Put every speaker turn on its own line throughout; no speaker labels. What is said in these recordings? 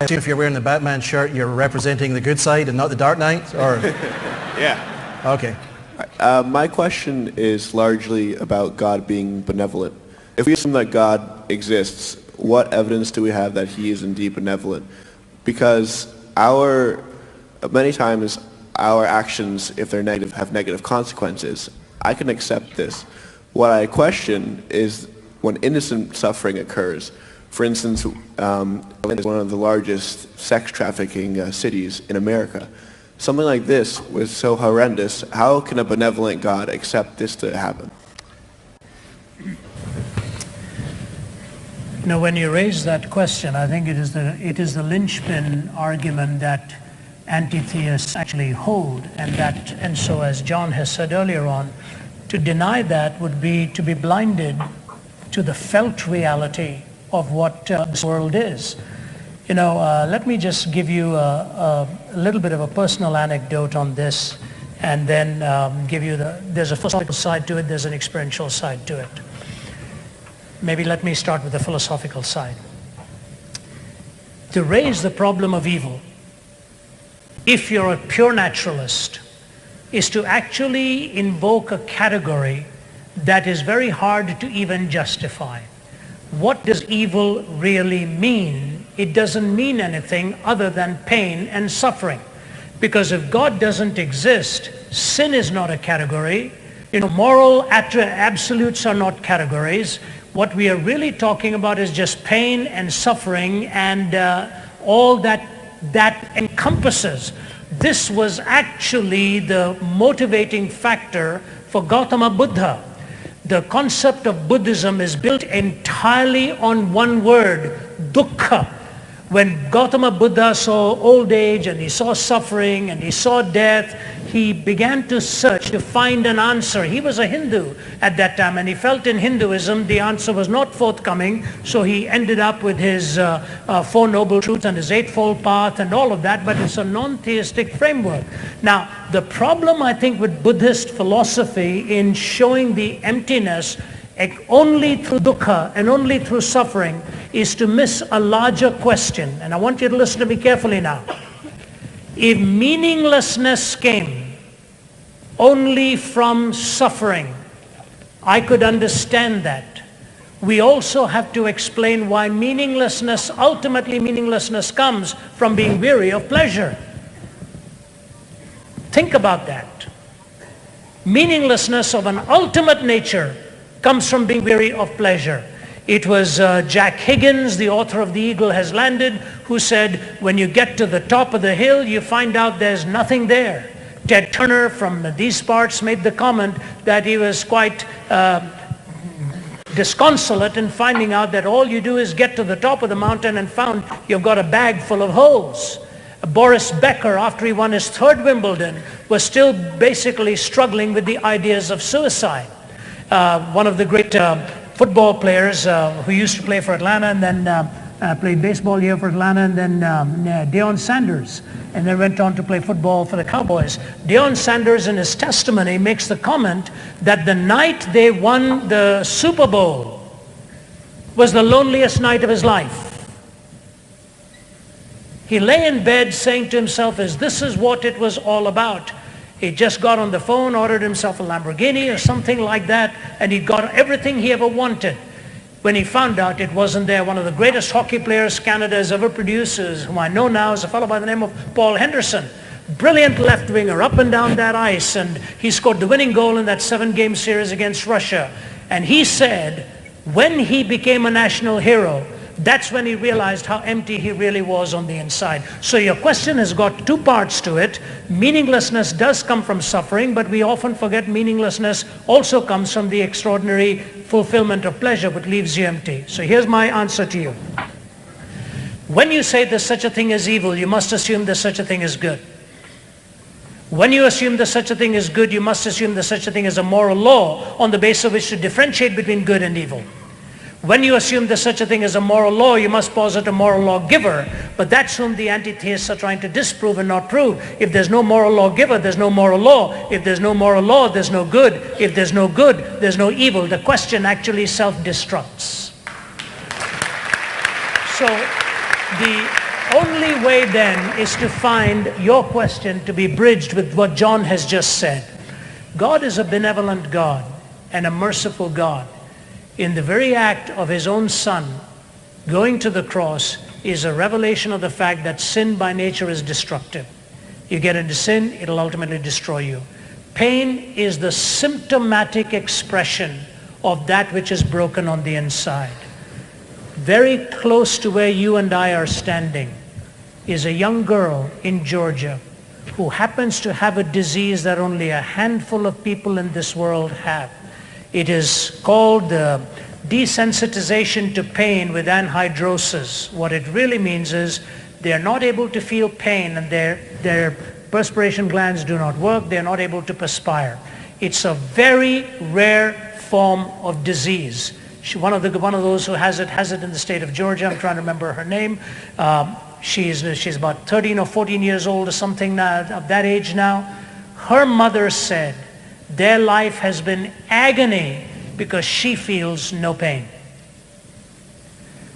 I assume if you're wearing the Batman shirt, you're representing the good side and not the dark knight, or?
Yeah.
Okay.
My question is largely about God being benevolent. If we assume that God exists, what evidence do we have that he is indeed benevolent? Because many times our actions, if they're negative, have negative consequences. I can accept this. What I question is when innocent suffering occurs. For instance, Atlanta is one of the largest sex trafficking cities in America. Something like this was so horrendous. How can a benevolent God accept this to happen?
You know, when you raise that question, I think it is the linchpin argument that anti-theists actually hold, and so as John has said earlier on, to deny that would be to be blinded to the felt reality of what this world is. You know, let me just give you a little bit of a personal anecdote on this, and then there's a philosophical side to it, there's an experiential side to it. Maybe let me start with the philosophical side. To raise the problem of evil, if you're a pure naturalist, is to actually invoke a category that is very hard to even justify. What does evil really mean? It doesn't mean anything other than pain and suffering. Because if God doesn't exist, sin is not a category. You know, moral absolutes are not categories. What we are really talking about is just pain and suffering and all that encompasses. This was actually the motivating factor for Gautama Buddha. The concept of Buddhism is built entirely on one word, dukkha. When Gautama Buddha saw old age and he saw suffering and he saw death, he began to search to find an answer. He was a Hindu at that time, and he felt in Hinduism the answer was not forthcoming, so he ended up with his Four Noble Truths and his Eightfold Path and all of that, but it's a non-theistic framework. Now, the problem I think with Buddhist philosophy in showing the emptiness only through dukkha and only through suffering is to miss a larger question. And I want you to listen to me carefully now. If meaninglessness came only from suffering, I could understand that. We also have to explain why ultimately meaninglessness comes from being weary of pleasure. Think about that. Meaninglessness of an ultimate nature comes from being weary of pleasure. It was Jack Higgins, the author of The Eagle Has Landed, who said, when you get to the top of the hill, you find out there's nothing there. Ted Turner from these parts made the comment that he was quite disconsolate in finding out that all you do is get to the top of the mountain and found you've got a bag full of holes. Boris Becker, after he won his third Wimbledon, was still basically struggling with the ideas of suicide. One of the great football players who used to play for Atlanta and then played baseball here for Atlanta, and then Deion Sanders, and then went on to play football for the Cowboys. Deion Sanders in his testimony makes the comment that the night they won the Super Bowl was the loneliest night of his life. He lay in bed saying to himself, this is what it was all about. He just got on the phone, ordered himself a Lamborghini or something like that, and he got everything he ever wanted. When he found out it wasn't there, one of the greatest hockey players Canada has ever produced, whom I know now, is a fellow by the name of Paul Henderson. Brilliant left winger, up and down that ice, and he scored the winning goal in that 7-game series against Russia. And he said, when he became a national hero, that's when he realized how empty he really was on the inside. So your question has got two parts to it. Meaninglessness does come from suffering, but we often forget meaninglessness also comes from the extraordinary fulfillment of pleasure, which leaves you empty. So here's my answer to you. When you say there's such a thing as evil, you must assume there's such a thing as good. When you assume there's such a thing as good, you must assume there's such a thing as a moral law on the basis of which to differentiate between good and evil. When you assume there's such a thing as a moral law, you must posit a moral lawgiver. But that's whom the anti-theists are trying to disprove and not prove. If there's no moral lawgiver, there's no moral law. If there's no moral law, there's no good. If there's no good, there's no evil. The question actually self-destructs. So the only way then is to find your question to be bridged with what John has just said. God is a benevolent God and a merciful God. In the very act of his own Son going to the cross is a revelation of the fact that sin by nature is destructive. You get into sin, it'll ultimately destroy you. Pain is the symptomatic expression of that which is broken on the inside. Very close to where you and I are standing is a young girl in Georgia who happens to have a disease that only a handful of people in this world have. It is called desensitization to pain with anhidrosis. What it really means is they're not able to feel pain, and their perspiration glands do not work. They're not able to perspire. It's a very rare form of disease. One of those who has it in the state of Georgia. I'm trying to remember her name. She's about 13 or 14 years old or something now, of that age now. Her mother said their life has been agony because she feels no pain.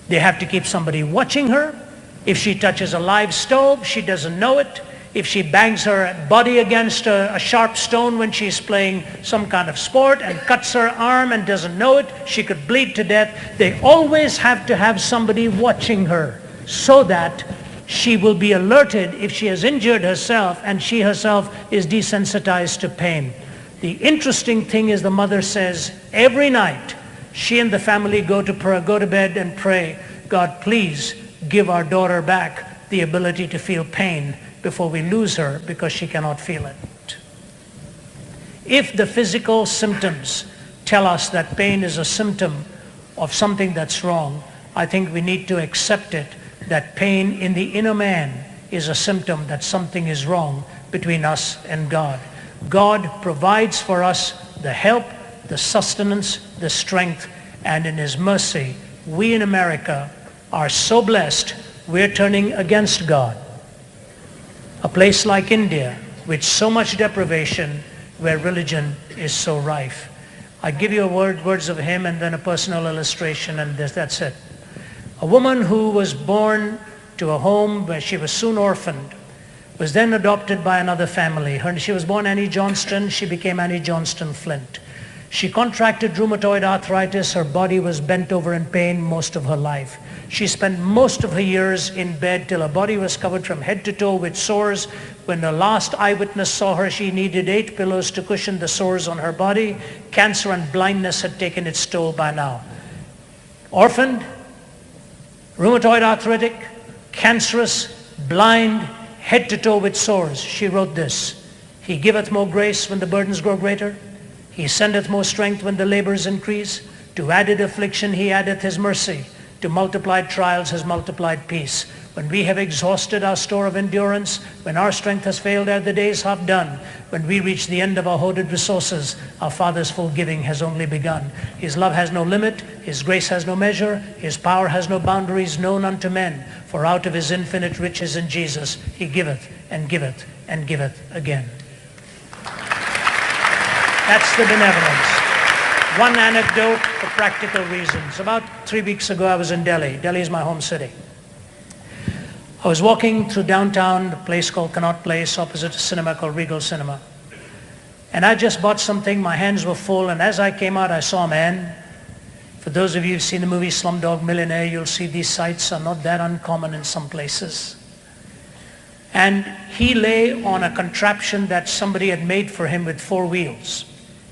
They have to keep somebody watching her. If she touches a live stove, she doesn't know it. If she bangs her body against a sharp stone when she's playing some kind of sport and cuts her arm and doesn't know it, she could bleed to death. They always have to have somebody watching her so that she will be alerted if she has injured herself and she herself is desensitized to pain. The interesting thing is the mother says every night she and the family go to bed and pray, God, please give our daughter back the ability to feel pain before we lose her because she cannot feel it. If the physical symptoms tell us that pain is a symptom of something that's wrong, I think we need to accept it, that pain in the inner man is a symptom that something is wrong between us and God. God provides for us the help, the sustenance, the strength, and in his mercy, we in America are so blessed we're turning against God. A place like India, with so much deprivation, where religion is so rife. I give you words of him and then a personal illustration, and that's it. A woman who was born to a home where she was soon orphaned, was then adopted by another family. She was born Annie Johnston. She became Annie Johnston Flint. She contracted rheumatoid arthritis. Her body was bent over in pain most of her life. She spent most of her years in bed till her body was covered from head to toe with sores. When the last eyewitness saw her, she needed 8 pillows to cushion the sores on her body. Cancer and blindness had taken its toll by now. Orphaned, rheumatoid arthritic, cancerous, blind, head to toe with sores. She wrote this: He giveth more grace when the burdens grow greater. He sendeth more strength when the labors increase. To added affliction he addeth his mercy. To multiplied trials his multiplied peace. When we have exhausted our store of endurance, when our strength has failed ere the days half done, when we reach the end of our hoarded resources, our Father's full giving has only begun. His love has no limit, his grace has no measure, his power has no boundaries known unto men. For out of his infinite riches in Jesus, he giveth and giveth and giveth again. That's the benevolence. One anecdote for practical reasons. About 3 weeks ago, I was in Delhi. Delhi is my home city. I was walking through downtown, a place called Connaught Place, opposite a cinema called Regal Cinema. And I just bought something. My hands were full. And as I came out, I saw a man. For those of you who've seen the movie Slumdog Millionaire, you'll see these sights are not that uncommon in some places. And he lay on a contraption that somebody had made for him with 4 wheels.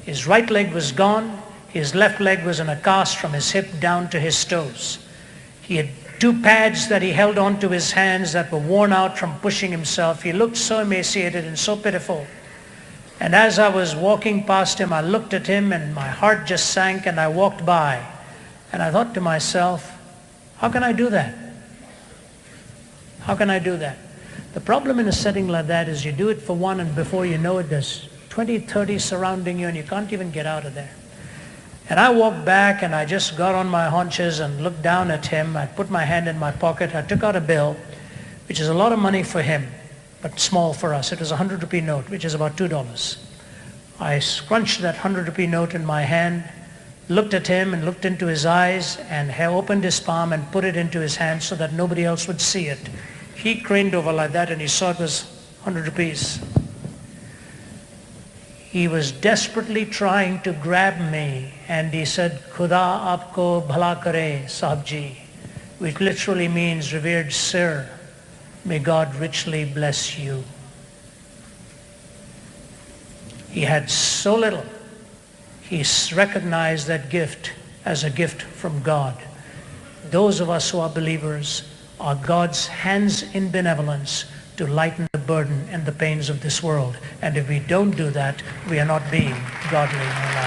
His right leg was gone. His left leg was in a cast from his hip down to his toes. He had 2 pads that he held onto his hands that were worn out from pushing himself. He looked so emaciated and so pitiful. And as I was walking past him, I looked at him and my heart just sank, and I walked by. And I thought to myself, how can I do that? How can I do that? The problem in a setting like that is you do it for one, and before you know it, there's 20, 30 surrounding you, and you can't even get out of there. And I walked back, and I just got on my haunches and looked down at him. I put my hand in my pocket. I took out a bill, which is a lot of money for him, but small for us. It was a 100 rupee note, which is about $2. I scrunched that 100 rupee note in my hand, looked at him and looked into his eyes, and opened his palm and put it into his hand so that nobody else would see it. He craned over like that and he saw it was 100 rupees. He was desperately trying to grab me, and he said, Khuda aapko bhala kare, Sahib ji, which literally means, revered sir, may God richly bless you. He had so little. He recognized that gift as a gift from God. Those of us who are believers are God's hands in benevolence to lighten the burden and the pains of this world. And if we don't do that, we are not being godly in our lives.